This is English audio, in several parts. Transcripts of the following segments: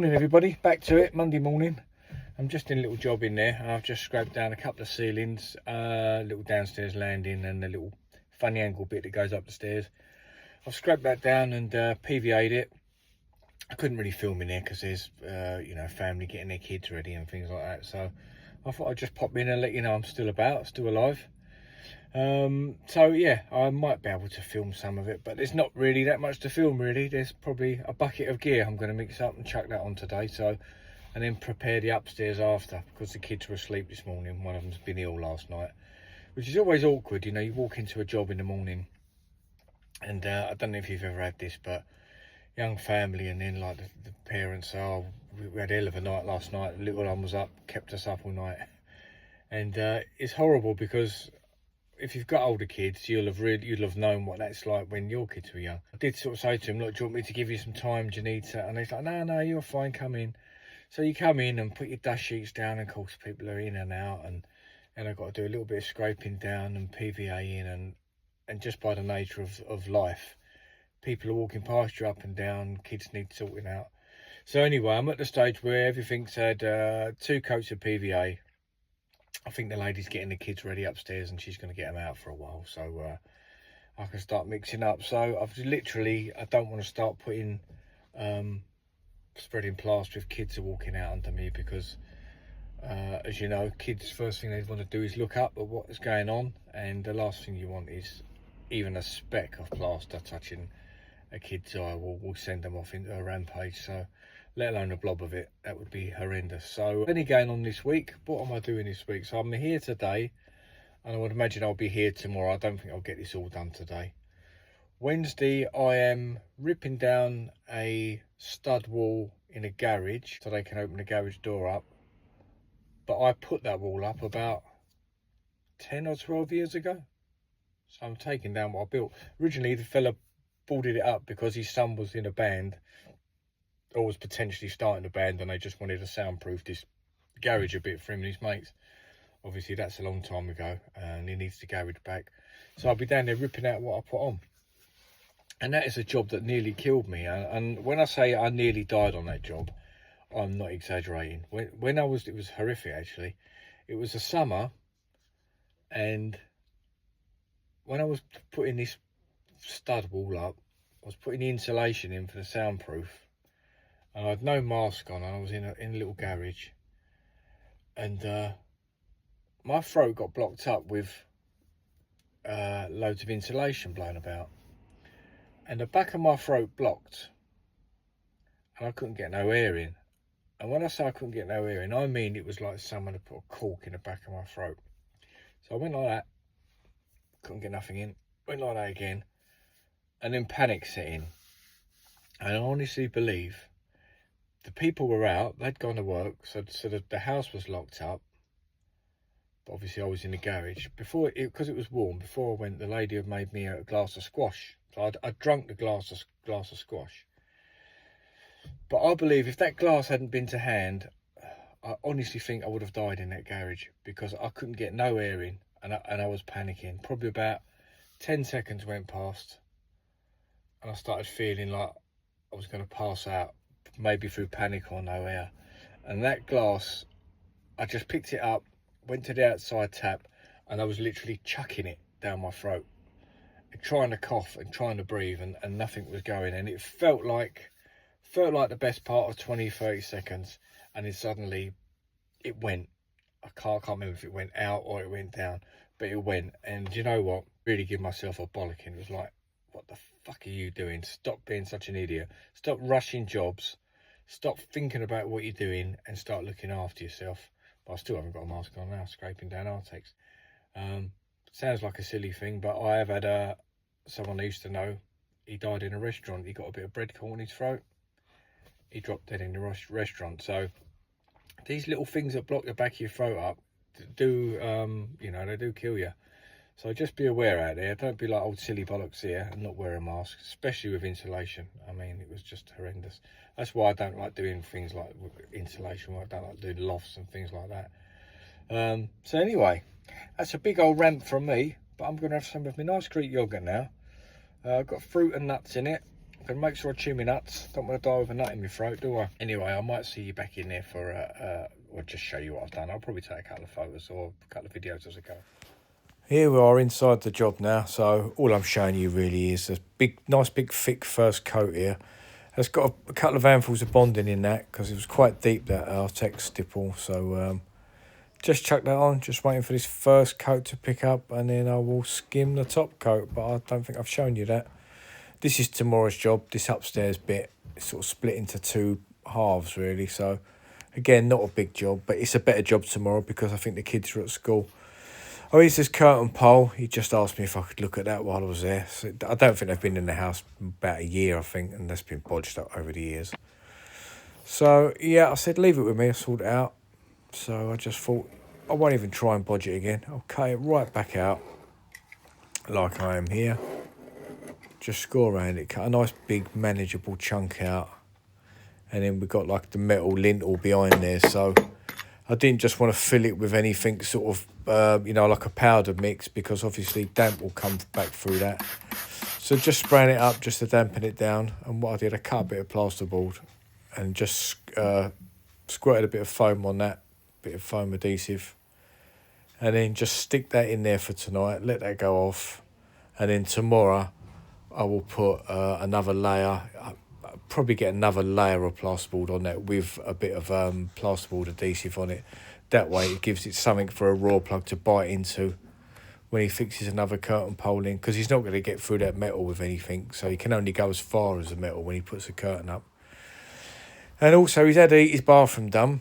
Morning everybody, back to it, Monday morning. I'm just in a little job in there. I've just scraped down a couple of ceilings, little downstairs landing and a little funny angle bit that goes up the stairs. I've scraped that down and PVA'd it. I couldn't really film in there because there's family getting their kids ready and things like that, so I thought I'd just pop in and let you know I'm still about, still alive. So yeah, I might be able to film some of it, but there's not really that much to film really. There's probably a bucket of gear I'm going to mix up and chuck that on today, so, and then prepare the upstairs after, because the kids were asleep this morning. One of them's been ill last night, which is always awkward, you know. You walk into a job in the morning and I don't know if you've ever had this, but young family, and then like the parents, oh, we had a hell of a night last night, the little one was up, kept us up all night, and it's horrible because if you've got older kids, you'll have known what that's like when your kids were young. I did sort of say to him, look, do you want me to give you some time? Do you need to? And he's like, no, you're fine, come in. So you come in and put your dust sheets down, and of course people are in and out, and I've got to do a little bit of scraping down and PVAing, and just by the nature of life, people are walking past you up and down, kids need sorting out. So anyway, I'm at the stage where everything's had 2 coats of PVA. I think the lady's getting the kids ready upstairs and she's going to get them out for a while, so I can start mixing up. So I don't want to start putting spreading plaster if kids are walking out under me, because as you know, kids, first thing they want to do is look up at what is going on, and the last thing you want is even a speck of plaster touching a kid's eye will send them off into a rampage. So let alone a blob of it, that would be horrendous. So any going on this week? What am I doing this week? So I'm here today, and I would imagine I'll be here tomorrow. I don't think I'll get this all done today. Wednesday, I am ripping down a stud wall in a garage so they can open the garage door up. But I put that wall up about 10 or 12 years ago. So I'm taking down what I built. Originally, the fella boarded it up because his son was in a band, or was potentially starting a band, and they just wanted to soundproof this garage a bit for him and his mates. Obviously that's a long time ago and he needs the garage back, so I'll be down there ripping out what I put on. And that is a job that nearly killed me, and when I say I nearly died on that job, I'm not exaggerating. When it was horrific actually. It was a summer, and when I was putting this stud wall up, I was putting the insulation in for the soundproof, and I had no mask on, and I was in a little garage, and my throat got blocked up with loads of insulation blown about, and the back of my throat blocked, and I couldn't get no air in. And when I say I couldn't get no air in, I mean it was like someone had put a cork in the back of my throat. So I went like that, couldn't get nothing in, went like that again, and then panic set in. And I honestly believe the people were out, they'd gone to work, so the house was locked up. But obviously I was in the garage. Because it was warm, before I went, the lady had made me a glass of squash. So I'd drunk the glass of squash. But I believe if that glass hadn't been to hand, I honestly think I would have died in that garage, because I couldn't get no air in, and I was panicking. Probably about 10 seconds went past, and I started feeling like I was going to pass out, maybe through panic or no air. And that glass, I just picked it up, went to the outside tap, and I was literally chucking it down my throat, trying to cough and trying to breathe, and nothing was going. And it felt like the best part of 20-30 seconds, and then suddenly it went. I can't remember if it went out or it went down, but it went. And you know what, really give myself a bollocking. It was like, what the fuck are you doing? Stop being such an idiot. Stop rushing jobs. Stop thinking about what you're doing and start looking after yourself. But I still haven't got a mask on now, scraping down Artex. Sounds like a silly thing, but I have had someone I used to know, he died in a restaurant. He got a bit of bread caught in his throat. He dropped dead in the restaurant. So these little things that block the back of your throat up do, they do kill you. So just be aware out there. Don't be like old silly bollocks here and not wear a mask, especially with insulation. I mean, it was just horrendous. That's why I don't like doing things like insulation. I don't like doing lofts and things like that. So anyway, that's a big old rant from me, but I'm going to have some of my nice Greek yogurt now. I've got fruit and nuts in it. Gonna make sure I chew my nuts. Don't want to die with a nut in my throat, do I? Anyway, I might see you back in there for or just show you what I've done. I'll probably take a couple of photos or a couple of videos as I go. Here we are inside the job now. So all I'm showing you really is a big, nice, big, thick first coat here. It's got a couple of handfuls of bonding in that because it was quite deep, that Artex stipple. So just chuck that on, just waiting for this first coat to pick up, and then I will skim the top coat. But I don't think I've shown you that. This is tomorrow's job. This upstairs bit is sort of split into two halves really. So again, not a big job, but it's a better job tomorrow because I think the kids are at school. Oh, here's this curtain pole. He just asked me if I could look at that while I was there. So I don't think they've been in the house about a year, I think, and that's been bodged up over the years. So yeah, I said leave it with me, I'll sort it out. So I just thought I won't even try and bodge it again. I'll cut it right back out like I am here. Just score around it, cut a nice big manageable chunk out, and then we've got like the metal lintel behind there. So I didn't just want to fill it with anything sort of you know, like a powder mix, because obviously damp will come back through that. So just spraying it up just to dampen it down. And what I did, I cut a bit of plasterboard and just squirted a bit of foam on that, bit of foam adhesive, and then just stick that in there for tonight, let that go off, and then tomorrow I will put another layer. I'll probably get another layer of plasterboard on that with a bit of plasterboard adhesive on it. That way it gives it something for a raw plug to bite into when he fixes another curtain pole in, because he's not going to get through that metal with anything, so he can only go as far as the metal when he puts a curtain up. And also he's had to eat his bathroom done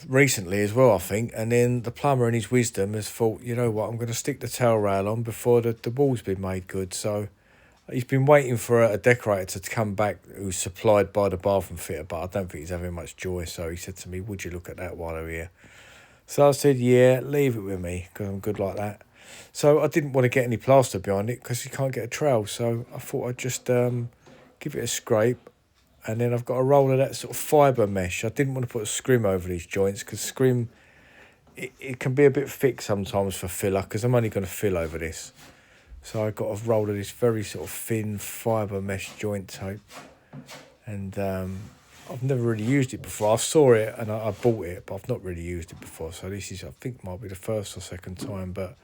recently as well, I think, and then the plumber in his wisdom has thought, you know what, I'm going to stick the towel rail on before the wall's been made good. So he's been waiting for a decorator to come back who's supplied by the bathroom fitter, but I don't think he's having much joy. So he said to me, would you look at that while I'm here? So I said, yeah, leave it with me, because I'm good like that. So I didn't want to get any plaster behind it because you can't get a trowel, so I thought I'd just give it a scrape. And then I've got a roll of that sort of fibre mesh. I didn't want to put a scrim over these joints because scrim, it can be a bit thick sometimes for filler, because I'm only going to fill over this. So I got a roll of this very sort of thin fibre mesh joint tape. And I've never really used it before. I saw it and I bought it, but I've not really used it before. So this is, I think, might be the first or second time. But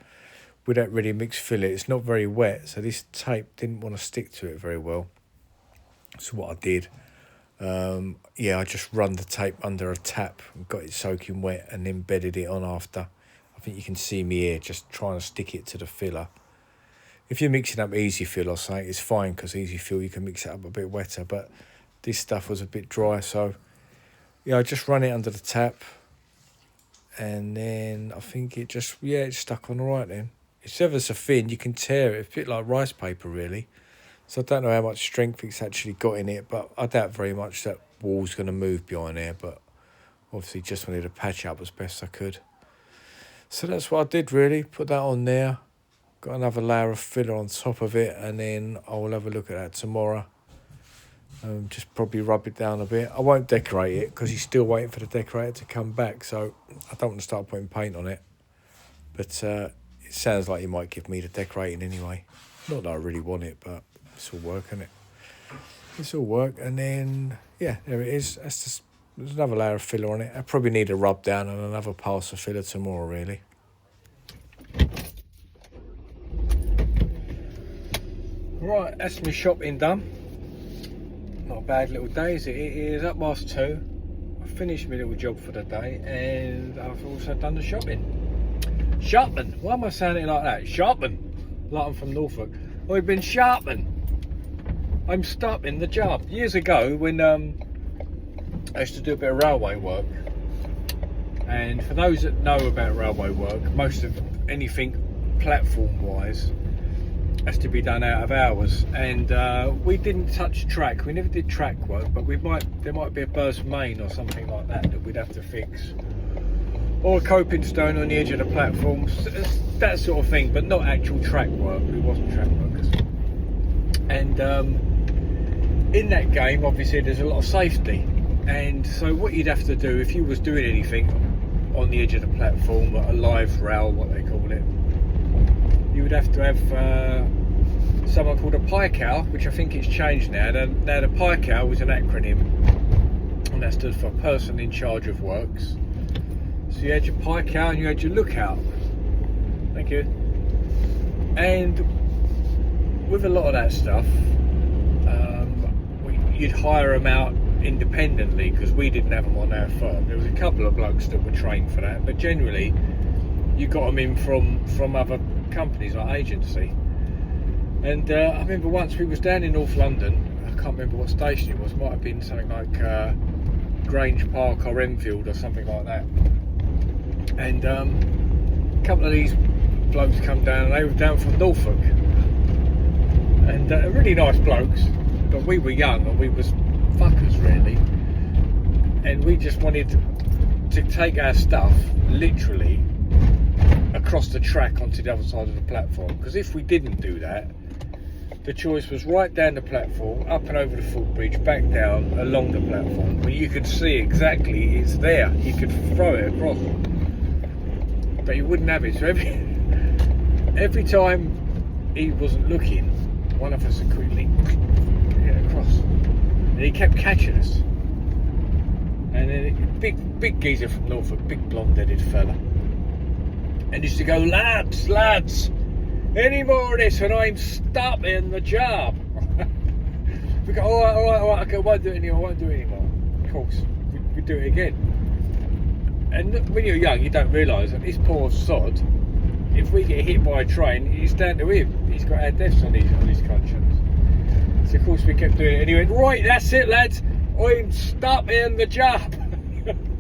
with that ready mix fillet, it's not very wet. So this tape didn't want to stick to it very well. So what I did, yeah, I just run the tape under a tap and got it soaking wet and then bedded it on after. I think you can see me here just trying to stick it to the filler. If you're mixing up easy fill or something, it's fine, because easy fill you can mix it up a bit wetter, but this stuff was a bit dry. So yeah, I just run it under the tap, and then I think it just, yeah, it's stuck on all right then. It's ever so thin, you can tear it. It's a bit like rice paper really. So I don't know how much strength it's actually got in it, but I doubt very much that wall's going to move behind there. But obviously just wanted to patch up as best I could. So that's what I did really, put that on there. Got another layer of filler on top of it, and then I'll have a look at that tomorrow. Just probably rub it down a bit. I won't decorate it because he's still waiting for the decorator to come back, so I don't want to start putting paint on it. But it sounds like he might give me the decorating anyway. Not that I really want it, but it's all work, isn't it? It's all work. And then, yeah, there it is. That's just, there's another layer of filler on it. I probably need a rub down and another pass of filler tomorrow, really. Right, that's my shopping done. Not a bad little day, is it? It is 2:30. I finished my little job for the day, and I've also done the shopping. Shopping? Why am I saying it like that? Shopping? Like I'm from Norfolk. I've been shopping. I'm stopping the job. Years ago, when I used to do a bit of railway work, and for those that know about railway work, most of anything platform-wise has to be done out of hours, and we didn't touch track. We never did track work, but there might be a burst main or something like that we'd have to fix, or a coping stone on the edge of the platform, that sort of thing, but not actual track work. We wasn't track workers. And in that game, obviously, there's a lot of safety, and so what you'd have to do if you was doing anything on the edge of the platform, a live rail, what they call it, you would have to have someone called a PICAL, which I think it's changed now. Now the PICAL was an acronym, and that stood for Person in Charge of Works. So you had your PICAL and you had your lookout. Thank you. And with a lot of that stuff, you'd hire them out independently because we didn't have them on our firm. There was a couple of blokes that were trained for that, but generally you got them in from other companies like agency. And I remember once we was down in North London, I can't remember what station it was, might have been something like Grange Park or Enfield or something like that. And a couple of these blokes come down, and they were down from Norfolk, and really nice blokes, but we were young and we was fuckers really, and we just wanted to take our stuff literally across the track onto the other side of the platform, because if we didn't do that, the choice was right down the platform, up and over the footbridge, back down along the platform, where you could see exactly it's there, you could throw it across, but you wouldn't have it. So every time he wasn't looking, one of us would quickly get across, and he kept catching us. And then big geezer from Norfolk, big blonde-headed fella, and used to go, lads, any more of this and I'm stopping the job. We go, all right, okay, I won't do it anymore. Of course, we do it again. And when you're young, you don't realise that this poor sod, if we get hit by a train, it's down to him. He's got our deaths on his conscience. So of course we kept doing it. And he went, right, that's it, lads, I'm stopping the job.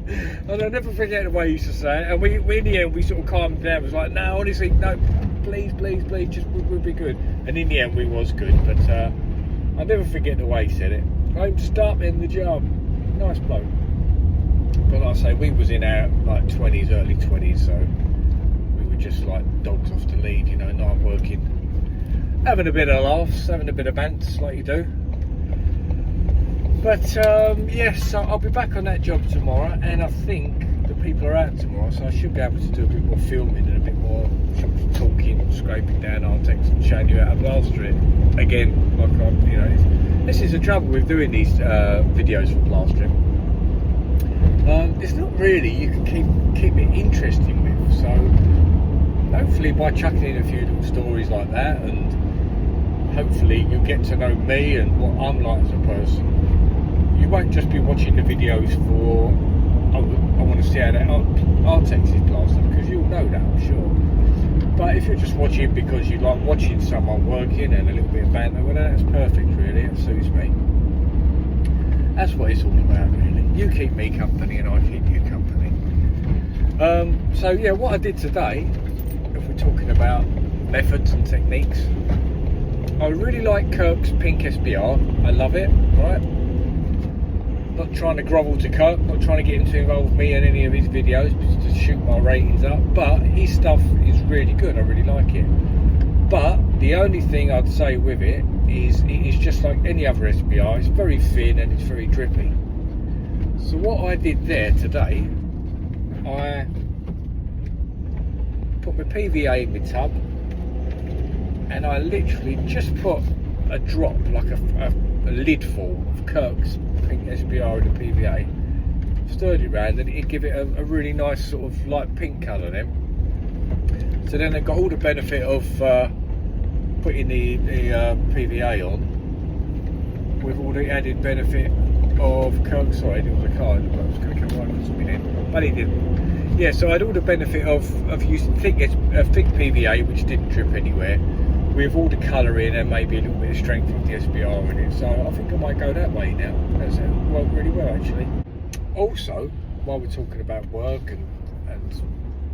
And I'll never forget the way he used to say it. And we in the end, we sort of calmed down. It was like, no, honestly, no, please, just we'll be good. And in the end, we was good. But I'll never forget the way he said it. I'm stopping the job. Nice bloke. But like I say, we was in our like 20s, early 20s, so we were just like dogs off the lead, you know, night working, having a bit of laughs, having a bit of bants like you do. But yes, I'll be back on that job tomorrow, and I think the people are out tomorrow, so I should be able to do a bit more filming and a bit more talking, scraping down Artex and showing you how to plaster it again. Like you know, this is the trouble with doing these videos for plastering. It's not really you can keep it interesting with. So hopefully by chucking in a few little stories like that, and hopefully you'll get to know me and what I'm like as a person. You won't just be watching the videos for I want to see how that Artex is plastered, because you'll know that, I'm sure. But if you're just watching because you like watching someone working and a little bit of banter, well, that's perfect, really. It suits me. That's what it's all about, really. You keep me company and I keep you company. So yeah, what I did today, if we're talking about methods and techniques, I really like Kirk's pink SBR. I love it, right? Not trying to grovel to Kirk, not trying to get him to involve me in any of his videos just to shoot my ratings up, but his stuff is really good. I really like it. But the only thing I'd say with it is just like any other SBR, it's very thin and it's very drippy. So what I did there today, I put my PVA in my tub, and I literally just put a drop, like a lid full of Kirk's pink SBR in the PVA, stirred it around, and it'd give it a really nice sort of light pink colour then. So then I got all the benefit of putting the PVA on, with all the added benefit of Kirk. Sorry, there was a car that was going to come right across me then, but he didn't. Yeah, so I had all the benefit of using thick PVA, which didn't drip anywhere, with all the colour in and maybe a little bit of strength of the SBR in it. So I think I might go that way now. That's worked really well, actually. Also, while we're talking about work and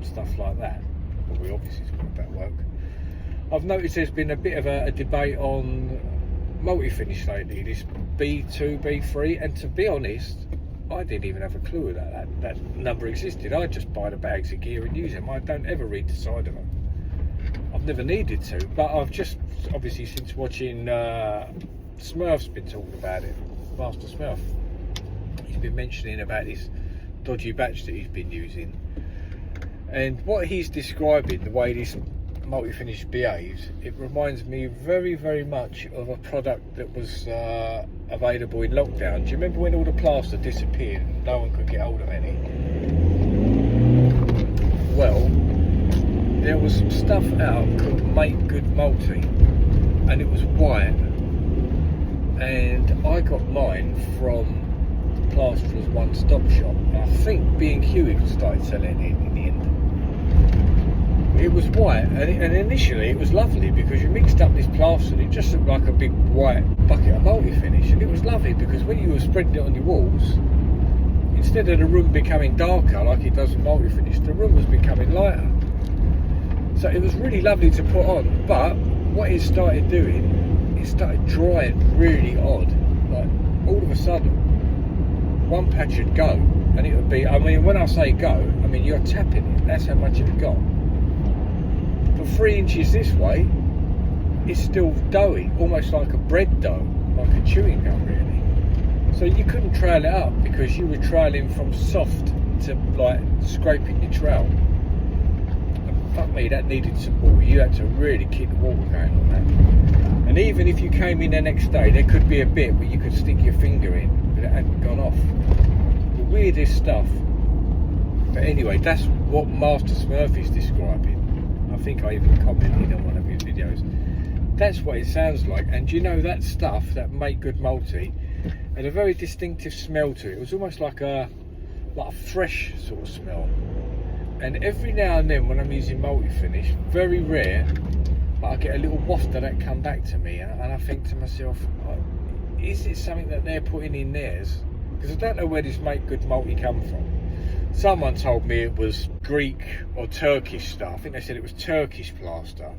stuff like that, well, we obviously talk about work, I've noticed there's been a bit of a debate on multi-finish lately, this B2, B3, and to be honest, I didn't even have a clue that number existed. I just buy the bags of gear and use them. I don't ever read the side of them. I've never needed to, but I've just, obviously since watching Smurf's been talking about it, Master Smurf, he's been mentioning about this dodgy batch that he's been using, and what he's describing, the way this multi-finish behaves, it reminds me very, very much of a product that was available in lockdown. Do you remember when all the plaster disappeared and no one could get hold of any? Well, there was some stuff out called Make Good Multi, and it was white, and I got mine from Plasterers One Stop Shop. I think B&Q even started selling it in the end. It was white, and initially it was lovely because you mixed up this plaster and it just looked like a big white bucket of multi-finish, and it was lovely because when you were spreading it on your walls, instead of the room becoming darker like it does with multi-finish, the room was becoming lighter. So it was really lovely to put on, but what it started doing, it started drying really odd. Like all of a sudden, one patch would go, and it would be, I mean, when I say go, I mean you're tapping it, that's how much it had got. But 3 inches this way, it's still doughy, almost like a bread dough, like a chewing gum really. So you couldn't trail it up because you were trailing from soft to like scraping your trail. And fuck me, that needed some water. You had to really keep the water going on that. And even if you came in the next day, there could be a bit where you could stick your finger in, but it hadn't gone off. The weirdest stuff. But anyway, that's what Master Smurfy's describing. I think I even commented on one of his videos. That's what it sounds like. And you know, that stuff, that Make Good Multi, had a very distinctive smell to it. It was almost like a fresh sort of smell. And every now and then when I'm using multi-finish, very rare, but I get a little waft of that come back to me, and I think to myself, is it something that they're putting in theirs? Because I don't know where this Make Good Multi come from. Someone told me it was Greek or Turkish stuff. I think they said it was Turkish plaster,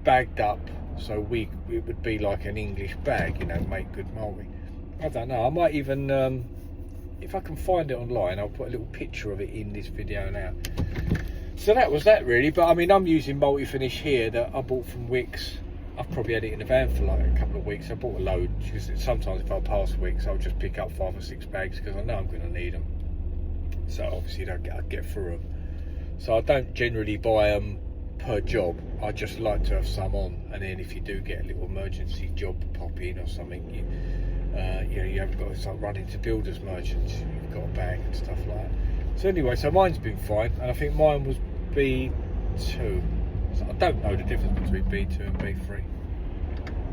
bagged up, so it would be like an English bag, you know, Make Good Multi. I don't know, I might even, if I can find it online, I'll put a little picture of it in this video now. So that was that really, but I mean, I'm using multi-finish here that I bought from Wickes. I've probably had it in the van for like a couple of weeks. I bought a load, because sometimes if I pass weeks, I'll just pick up 5 or 6 bags because I know I'm going to need them. So obviously I get through them. So I don't generally buy them per job. I just like to have some on, and then if you do get a little emergency job pop in or something, you know, you haven't got to start running to builders merchants. You've got a bag and stuff like that. So anyway, so mine's been fine, and I think mine was B2. So I don't know the difference between B2 and B3.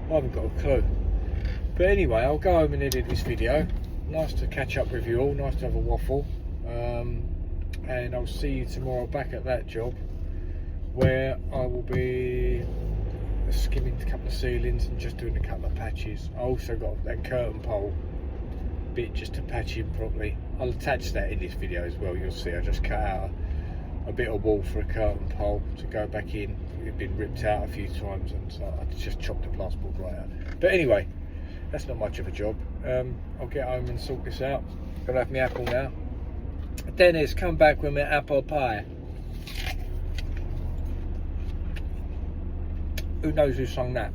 I haven't got a clue. But anyway, I'll go home and edit this video. Nice to catch up with you all. Nice to have a waffle. And I'll see you tomorrow back at that job, where I will be skimming a couple of ceilings and just doing a couple of patches. I also got that curtain pole bit just to patch in properly. I'll attach that in this video as well. You'll see I just cut out a bit of wall for a curtain pole to go back in. It had been ripped out a few times, and so I just chopped the plasterboard right out. But anyway, that's not much of a job. I'll get home and sort this out. Gonna have my apple now. Dennis, come back with my apple pie. Who knows who sung that?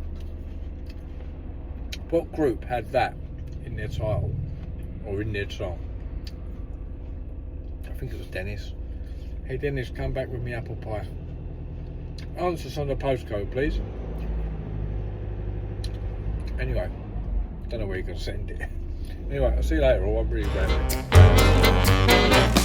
What group had that in their title or in their song? I think it was Dennis. Hey Dennis, come back with me apple pie. Answer us on the postcode, please. Anyway, don't know where you're going to send it. Anyway, I'll see you later. I'm really glad.